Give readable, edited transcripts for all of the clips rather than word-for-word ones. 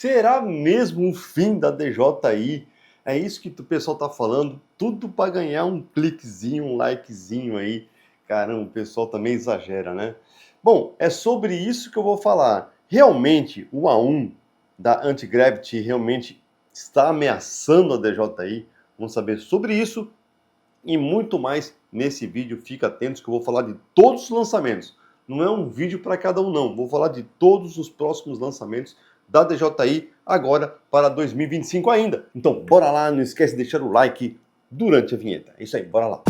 Será mesmo o fim da DJI? É isso que o pessoal tá falando, tudo para ganhar um cliquezinho, um likezinho aí. Caramba, o pessoal também exagera, né? Bom, é sobre isso que eu vou falar. Realmente, o A1 da Anti-Gravity realmente está ameaçando a DJI. Vamos saber sobre isso e muito mais nesse vídeo. Fica atentos que eu vou falar de todos os lançamentos. Não é um vídeo para cada um, não. Vou falar de todos os próximos lançamentos da DJI agora para 2025 ainda. Então, bora lá, não esquece de deixar o like durante a vinheta. É isso aí, bora lá.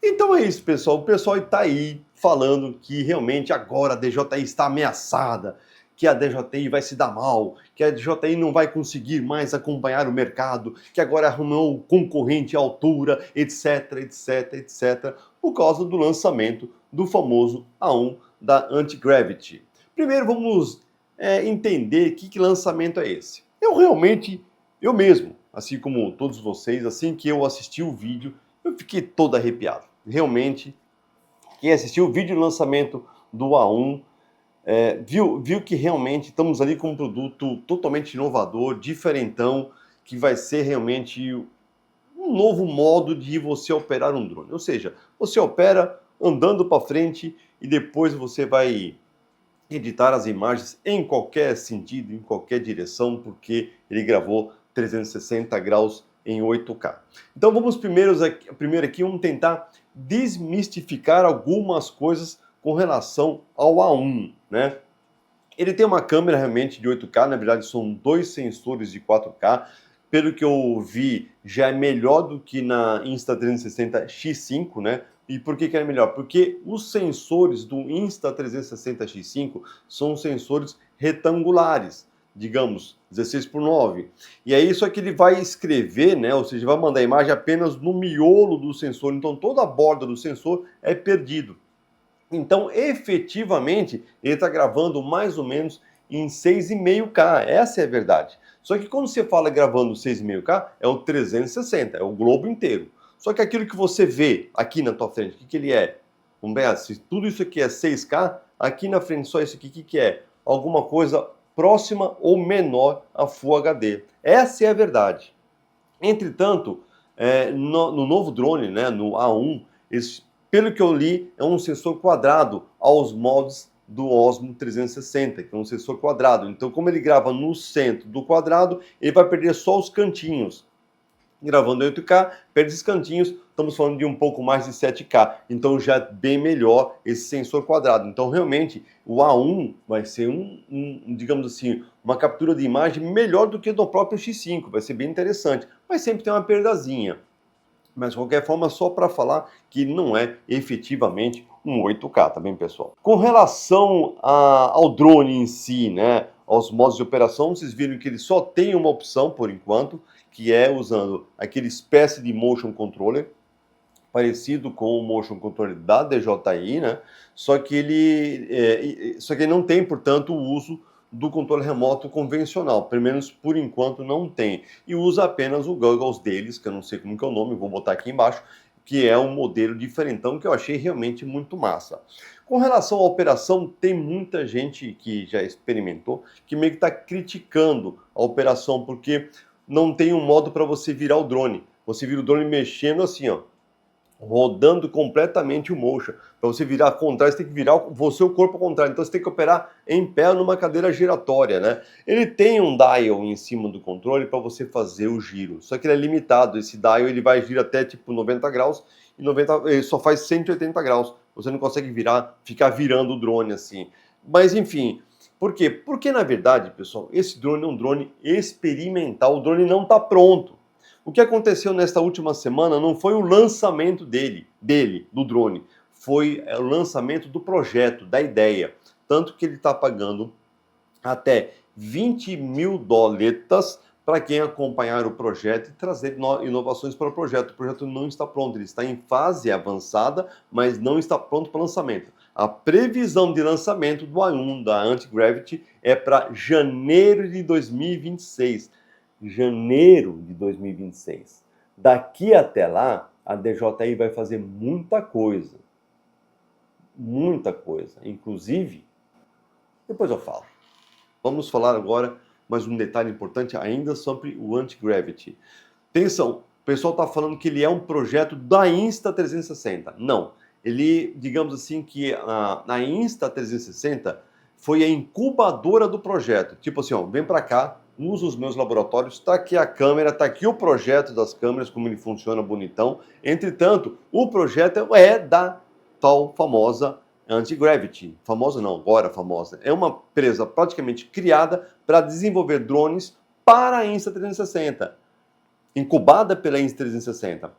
Então é isso, pessoal. O pessoal está aí falando que realmente agora a DJI está ameaçada, que a DJI vai se dar mal, que a DJI não vai conseguir mais acompanhar o mercado, que agora arrumou concorrente à altura, etc, etc, etc, por causa do lançamento do famoso A1 da Anti-Gravity. Primeiro vamos entender que lançamento é esse. Eu mesmo, assim como todos vocês, assim que eu assisti o vídeo, eu fiquei todo arrepiado. Realmente, quem assistiu o vídeo de lançamento do A1 viu que realmente estamos ali com um produto totalmente inovador, diferentão, que vai ser realmente um novo modo de você operar um drone. Ou seja, você opera andando para frente e depois você vai editar as imagens em qualquer sentido, em qualquer direção, porque ele gravou 360 graus em 8K. Então vamos primeiro aqui, vamos tentar desmistificar algumas coisas com relação ao A1, né? Ele tem uma câmera realmente de 8K, na verdade são dois sensores de 4K. Pelo que eu vi, já é melhor do que na Insta360 X5, né? E por que é melhor? Porque os sensores do Insta360 X5 são sensores retangulares, digamos, 16:9. E aí só que ele vai escrever, né? Ou seja, vai mandar a imagem apenas no miolo do sensor, então toda a borda do sensor é perdido. Então, efetivamente, ele está gravando mais ou menos em 6,5K. Essa é a verdade. Só que quando você fala gravando 6,5K, é o 360, é o globo inteiro. Só que aquilo que você vê aqui na tua frente, o que ele é? Vamos ver, se tudo isso aqui é 6K, aqui na frente só isso aqui, o que é? Alguma coisa próxima ou menor a Full HD. Essa é a verdade. Entretanto, no novo drone, né, no A1, pelo que eu li, é um sensor quadrado aos moldes do Osmo 360, que é um sensor quadrado. Então, como ele grava no centro do quadrado, ele vai perder só os cantinhos. Gravando em 8K, perde esses cantinhos, estamos falando de um pouco mais de 7K. Então já é bem melhor esse sensor quadrado. Então realmente o A1 vai ser digamos assim, uma captura de imagem melhor do que do próprio X5. Vai ser bem interessante, mas sempre tem uma perdazinha. Mas de qualquer forma, só para falar que não é efetivamente um 8K, tá bem, pessoal? Com relação ao drone em si, né, aos modos de operação, vocês viram que ele só tem uma opção por enquanto, que é usando aquele espécie de motion controller, parecido com o motion controller da DJI, né? Só que ele não tem, portanto, o uso do controle remoto convencional, pelo menos por enquanto não tem, e usa apenas o goggles deles, que eu não sei como que é o nome, vou botar aqui embaixo, que é um modelo diferentão que eu achei realmente muito massa. Com relação à operação, tem muita gente que já experimentou que meio que está criticando a operação, porque não tem um modo para você virar o drone. Você vira o drone mexendo assim, ó, rodando completamente o motion. Para você virar ao contrário, você tem que virar o corpo ao contrário. Então você tem que operar em pé numa cadeira giratória, né? Ele tem um dial em cima do controle para você fazer o giro. Só que ele é limitado. Esse dial ele vai girar até tipo 90 graus e ele só faz 180 graus. Você não consegue ficar virando o drone assim. Mas enfim, por quê? Porque na verdade, pessoal, esse drone é um drone experimental. O drone não está pronto. O que aconteceu nesta última semana não foi o lançamento do drone, foi o lançamento do projeto, da ideia. Tanto que ele está pagando até 20 mil doletas para quem acompanhar o projeto e trazer inovações para o projeto. O projeto não está pronto, ele está em fase avançada, mas não está pronto para lançamento. A previsão de lançamento do A1 da Anti-Gravity é para janeiro de 2026. Janeiro de 2026. Daqui até lá, a DJI vai fazer muita coisa. muita coisa, inclusive, depois eu falo. Vamos falar agora mais um detalhe importante ainda sobre o Anti-Gravity. Atenção, o pessoal está falando que ele é um projeto da Insta360. Não, ele, digamos assim, que a Insta360 foi a incubadora do projeto. Tipo assim, ó, vem para cá, usa os meus laboratórios, está aqui a câmera, está aqui o projeto das câmeras, como ele funciona bonitão. Entretanto, o projeto é da tal famosa Anti-Gravity. Famosa não, agora famosa. É uma empresa praticamente criada para desenvolver drones para a Insta360. Incubada pela Insta360,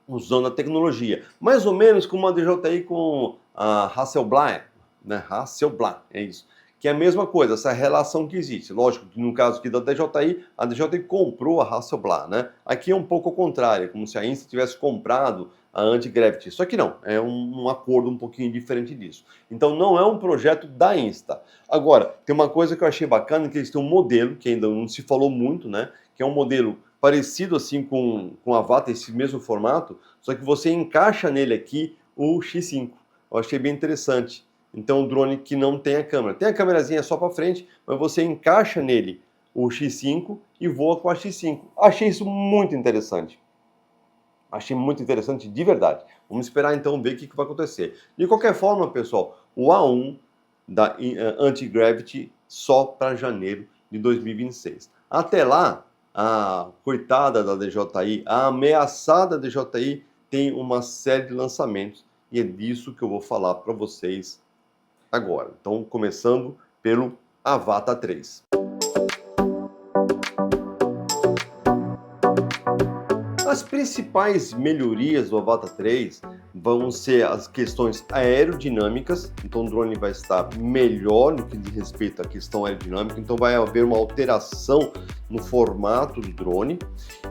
usando a tecnologia. Mais ou menos como a DJI com a Hasselblad, né? Hasselblad, é isso. Que é a mesma coisa, essa relação que existe. Lógico que no caso aqui da DJI, a DJI comprou a Hasselblad, né? Aqui é um pouco ao contrário, como se a Insta tivesse comprado a Anti-Gravity. Só que não, é um acordo um pouquinho diferente disso. Então não é um projeto da Insta. Agora, tem uma coisa que eu achei bacana, que eles têm um modelo, que ainda não se falou muito, né? Que é um modelo parecido assim com a Avata, esse mesmo formato, só que você encaixa nele aqui o X5. Eu achei bem interessante. Então, um drone que não tem a câmera. Tem a câmerazinha só para frente, mas você encaixa nele o X5 e voa com a X5. Achei isso muito interessante. Achei muito interessante de verdade. Vamos esperar então ver o que vai acontecer. De qualquer forma, pessoal, o A1 da Anti-Gravity só para janeiro de 2026. Até lá, a coitada da DJI, a ameaçada DJI, tem uma série de lançamentos e é disso que eu vou falar para vocês agora. Então, começando pelo Avata 3. As principais melhorias do Avata 3 vão ser as questões aerodinâmicas, então o drone vai estar melhor no que diz respeito à questão aerodinâmica, então vai haver uma alteração no formato do drone,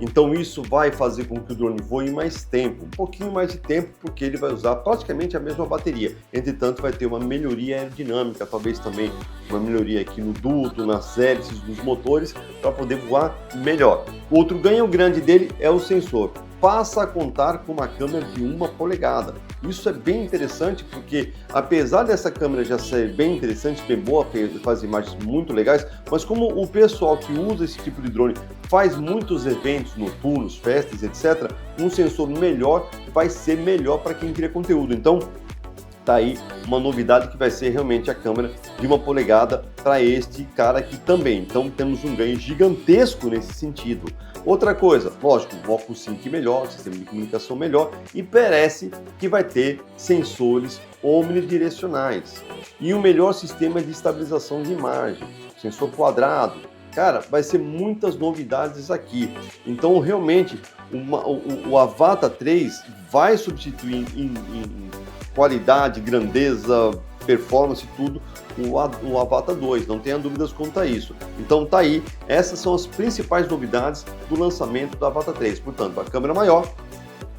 então isso vai fazer com que o drone voe mais tempo, um pouquinho mais de tempo, porque ele vai usar praticamente a mesma bateria, entretanto vai ter uma melhoria aerodinâmica, talvez também uma melhoria aqui no duto, nas hélices dos motores, para poder voar melhor. Outro ganho grande dele é o sensor. Passa a contar com uma câmera de 1 polegada. Isso é bem interessante porque, apesar dessa câmera já ser bem interessante, bem boa, faz imagens muito legais, mas como o pessoal que usa esse tipo de drone faz muitos eventos noturnos, festas, etc., um sensor melhor vai ser melhor para quem cria conteúdo. Então, tá aí uma novidade que vai ser realmente a câmera de 1 polegada para este cara aqui também. Então temos um ganho gigantesco nesse sentido. Outra coisa, lógico, um óculos sync melhor, sistema de comunicação melhor e parece que vai ter sensores omnidirecionais e um melhor sistema de estabilização de imagem, sensor quadrado. Cara, vai ser muitas novidades aqui. Então realmente o Avata 3 vai substituir em qualidade, grandeza, performance, tudo, o Avata 2, não tenha dúvidas quanto a isso. Então tá aí, essas são as principais novidades do lançamento do Avata 3. Portanto, a câmera maior,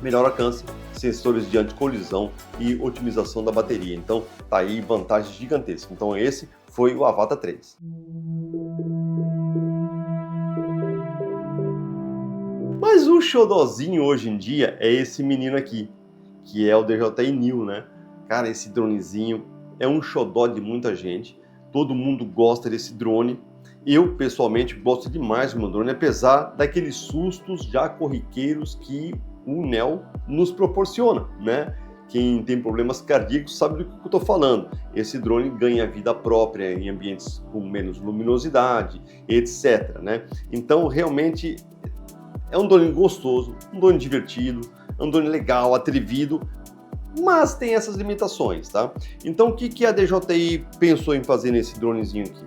melhor alcance, sensores de anticolisão e otimização da bateria. Então tá aí vantagens gigantescas. Então esse foi o Avata 3. Mas o xodozinho hoje em dia é esse menino aqui, que é o DJI Neo, né? Cara, esse dronezinho é um xodó de muita gente, todo mundo gosta desse drone. Eu, pessoalmente, gosto demais do meu drone, apesar daqueles sustos já corriqueiros que o Neo nos proporciona, né? Quem tem problemas cardíacos sabe do que eu estou falando. Esse drone ganha vida própria em ambientes com menos luminosidade, etc, né? Então, realmente, é um drone gostoso, um drone divertido, é um drone legal, atrevido, mas tem essas limitações, tá? Então, o que a DJI pensou em fazer nesse dronezinho aqui?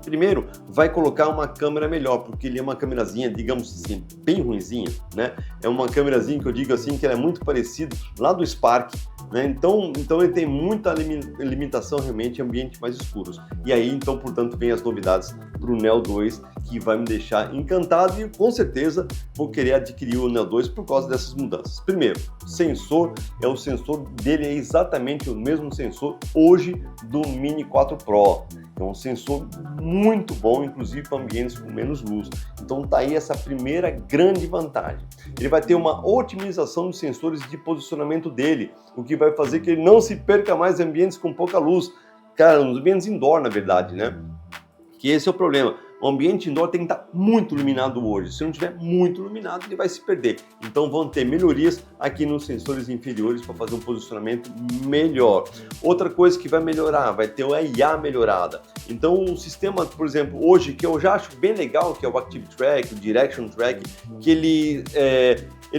Primeiro, vai colocar uma câmera melhor, porque ele é uma câmerazinha, digamos assim, bem ruinzinha, né? É uma câmerazinha que eu digo assim, que ela é muito parecida lá do Spark, né? Então ele tem muita limitação realmente em ambientes mais escuros. E aí, então, portanto, vem as novidades para o Neo 2, que vai me deixar encantado e com certeza vou querer adquirir o Neo 2 por causa dessas mudanças. Primeiro, sensor, o sensor dele é exatamente o mesmo sensor hoje do Mini 4 Pro. É um sensor muito bom, inclusive para ambientes com menos luz. Então tá aí essa primeira grande vantagem. Ele vai ter uma otimização dos sensores de posicionamento dele, o que vai fazer que ele não se perca mais em ambientes com pouca luz. Cara, nos ambientes indoor, na verdade, né? Que esse é o problema. O ambiente indoor tem que estar muito iluminado hoje. Se não tiver muito iluminado, ele vai se perder. Então vão ter melhorias aqui nos sensores inferiores para fazer um posicionamento melhor. Outra coisa que vai melhorar, vai ter a IA melhorada. Então o sistema, por exemplo, hoje, que eu já acho bem legal, que é o Active Track, o Direction Track, que ele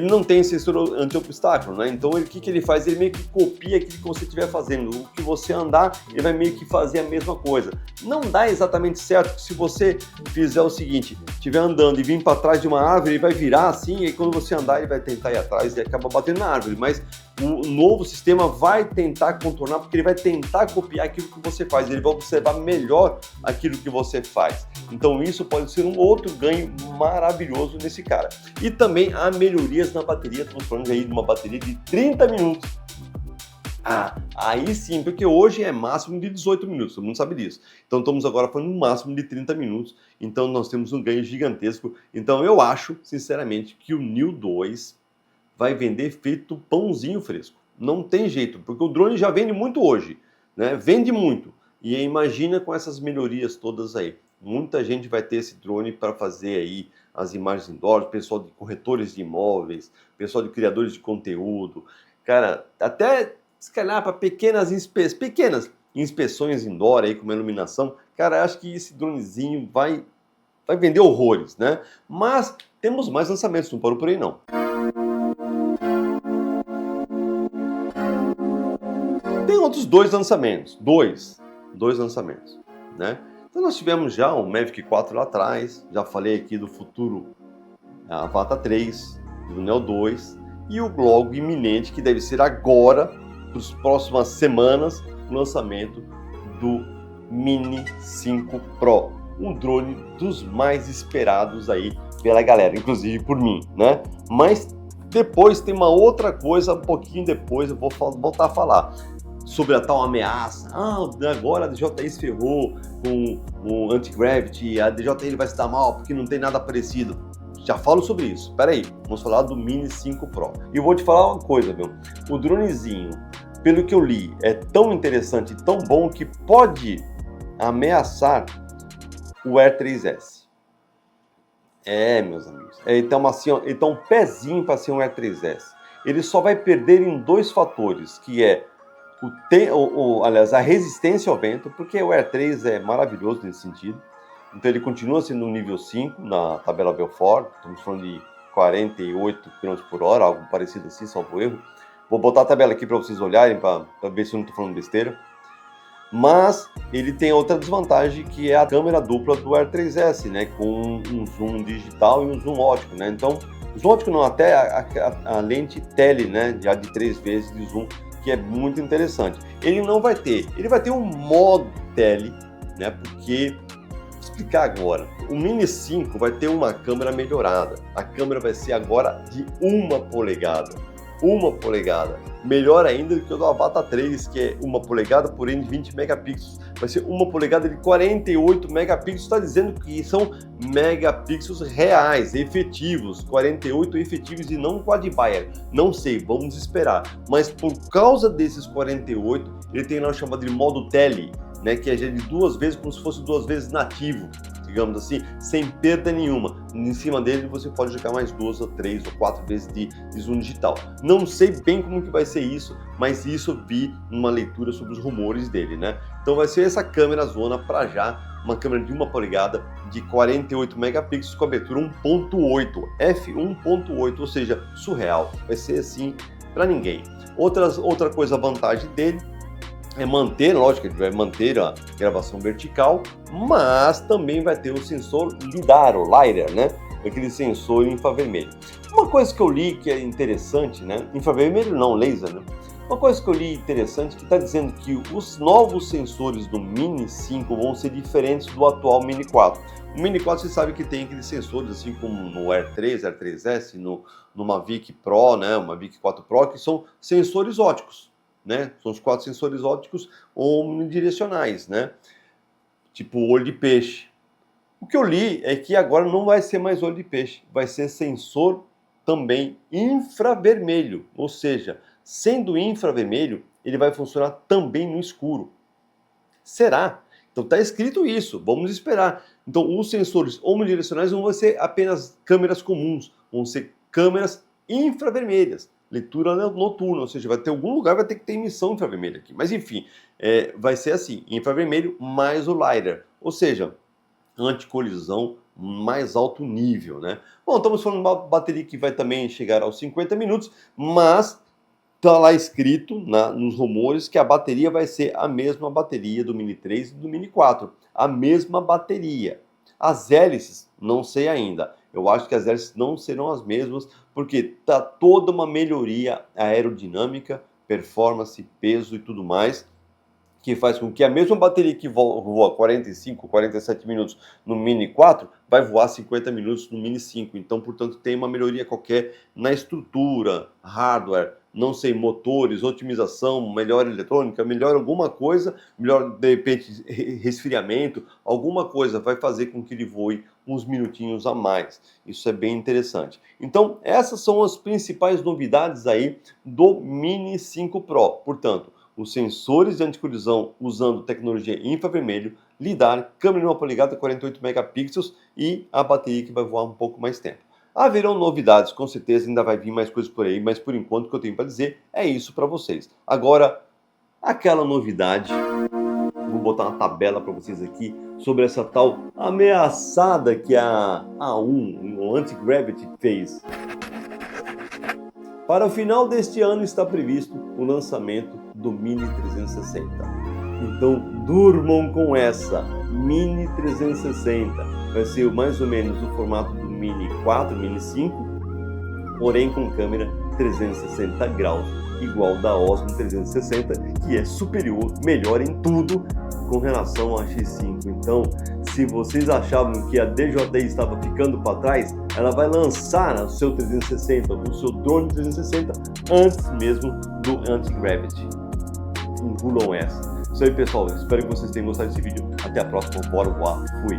não tem sensor anti-obstáculo, né? Então o que ele faz? Ele meio que copia aquilo que você estiver fazendo. O que você andar, ele vai meio que fazer a mesma coisa. Não dá exatamente certo se você fizer o seguinte, estiver andando e vir para trás de uma árvore, ele vai virar assim, e quando você andar, ele vai tentar ir atrás e acaba batendo na árvore. Mas o novo sistema vai tentar contornar, porque ele vai tentar copiar aquilo que você faz, ele vai observar melhor aquilo que você faz. Então isso pode ser um outro ganho maravilhoso nesse cara. E também há melhorias na bateria, estamos falando aí de uma bateria de 30 minutos. Aí sim, porque hoje é máximo de 18 minutos, todo mundo sabe disso. Então estamos agora falando no máximo de 30 minutos, então nós temos um ganho gigantesco. Então eu acho, sinceramente, que o Neo 2 vai vender feito pãozinho fresco. Não tem jeito, porque o drone já vende muito hoje, né? Vende muito. E imagina com essas melhorias todas aí. Muita gente vai ter esse drone para fazer aí as imagens indoor, pessoal de corretores de imóveis, pessoal de criadores de conteúdo. Cara, até se calhar para pequenas inspeções indoor aí com uma iluminação. Cara, acho que esse dronezinho vai vender horrores, né? Mas temos mais lançamentos, não parou por aí não. Tem outros dois lançamentos, dois lançamentos, né? Então nós tivemos já o Mavic 4 lá atrás, já falei aqui do futuro Avata 3, do Neo 2 e o logo iminente que deve ser agora, para as próximas semanas, o lançamento do Mini 5 Pro, um drone dos mais esperados aí pela galera, inclusive por mim, né? Mas depois tem uma outra coisa, um pouquinho depois eu vou voltar a falar sobre a tal ameaça. Agora a DJI se ferrou com o Anti-Gravity, a DJI vai se dar mal porque não tem nada parecido. Já falo sobre isso. Espera aí, vamos falar do Mini 5 Pro. E eu vou te falar uma coisa, meu. O dronezinho, pelo que eu li, é tão interessante, tão bom que pode ameaçar o Air 3S. Meus amigos. Então, assim, ele tá um pezinho para ser um Air 3S. Ele só vai perder em dois fatores, que é aliás, a resistência ao vento, porque o Air 3 é maravilhoso nesse sentido. Então ele continua sendo no nível 5 na tabela Belfort, estamos falando de 48 km por hora, algo parecido assim, salvo erro. Vou botar a tabela aqui para vocês olharem, para ver se eu não estou falando besteira. Mas ele tem outra desvantagem, que é a câmera dupla do Air 3S, né, com um zoom digital e um zoom óptico, né? Então, o zoom óptico não, até a lente tele, né, já de 3 vezes de zoom, que é muito interessante. Ele não vai ter, ele vai ter um modo tele, né? Porque, vou explicar agora, o Mini 5 vai ter uma câmera melhorada. A câmera vai ser agora de 1 polegada. 1 polegada. Melhor ainda do que o do Avata 3, que é 1 polegada, porém de 20 megapixels. Vai ser 1 polegada de 48 megapixels, está dizendo que são megapixels reais, efetivos, 48 efetivos e não quad-buyer. Não sei, vamos esperar. Mas por causa desses 48, ele tem lá o chamado de modo tele, né, que é de 2 vezes, como se fosse 2 vezes nativo, digamos assim, sem perda nenhuma. Em cima dele você pode jogar mais 2 ou 3 ou 4 vezes de zoom digital. Não sei bem como que vai ser isso, mas isso eu vi numa leitura sobre os rumores dele, né? Então vai ser essa câmera zona para já, uma câmera de 1 polegada de 48 megapixels com abertura 1.8, f1.8, ou seja, surreal. Vai ser assim para ninguém. Outra coisa, a vantagem dele é manter, lógico, ele vai manter a gravação vertical, mas também vai ter o sensor LiDAR, ou LiDAR, né? Aquele sensor infravermelho. Uma coisa que eu li que é interessante, né? Infravermelho não, laser, né? Uma coisa que eu li interessante que está dizendo que os novos sensores do Mini 5 vão ser diferentes do atual Mini 4. O Mini 4 você sabe que tem aqueles sensores, assim como no Air 3, Air 3S, no Mavic Pro, né, o Mavic 4 Pro, que são sensores óticos, né? São os 4 sensores óticos omnidirecionais, né? Tipo olho de peixe. O que eu li é que agora não vai ser mais olho de peixe, vai ser sensor também infravermelho, ou seja, sendo infravermelho, ele vai funcionar também no escuro. Será? Então está escrito isso, vamos esperar. Então os sensores omnidirecionais não vão ser apenas câmeras comuns, vão ser câmeras infravermelhas, leitura noturna, ou seja, vai ter algum lugar, vai ter que ter emissão infravermelha aqui. Mas enfim, vai ser assim, infravermelho mais o LiDAR, ou seja, anticolisão mais alto nível, né? Bom, estamos falando de uma bateria que vai também chegar aos 50 minutos, mas está lá escrito nos rumores que a bateria vai ser a mesma bateria do Mini 3 e do Mini 4. A mesma bateria. As hélices, não sei ainda. Eu acho que as hélices não serão as mesmas, porque está toda uma melhoria aerodinâmica, performance, peso e tudo mais, que faz com que a mesma bateria que voa 45, 47 minutos no Mini 4, vai voar 50 minutos no Mini 5. Então, portanto, tem uma melhoria qualquer na estrutura, hardware, não sei, motores, otimização, melhor eletrônica, melhor alguma coisa, melhor, de repente, resfriamento, alguma coisa vai fazer com que ele voe uns minutinhos a mais. Isso é bem interessante. Então, essas são as principais novidades aí do Mini 5 Pro. Portanto, os sensores de anticolisão usando tecnologia infravermelho, LiDAR, câmera de 1 polegada 48 megapixels e a bateria que vai voar um pouco mais tempo. Haverão novidades, com certeza ainda vai vir mais coisas por aí, mas por enquanto o que eu tenho para dizer é isso para vocês. Agora, aquela novidade, vou botar uma tabela para vocês aqui sobre essa tal ameaçada que a A1, o Anti-Gravity, fez. Para o final deste ano está previsto o lançamento do Mini 360. Então durmam com essa, Mini 360. Vai ser mais ou menos o formato do Mini 4, Mini 5, porém com câmera 360 graus, igual da Osmo 360, que é superior, melhor em tudo com relação à X5. Então, se vocês achavam que a DJI estava ficando para trás, ela vai lançar o seu 360, o seu drone 360, antes mesmo do Anti-Gravity. Engulam essa. Isso aí, pessoal. Espero que vocês tenham gostado desse vídeo. Até a próxima. Bora voar. Fui.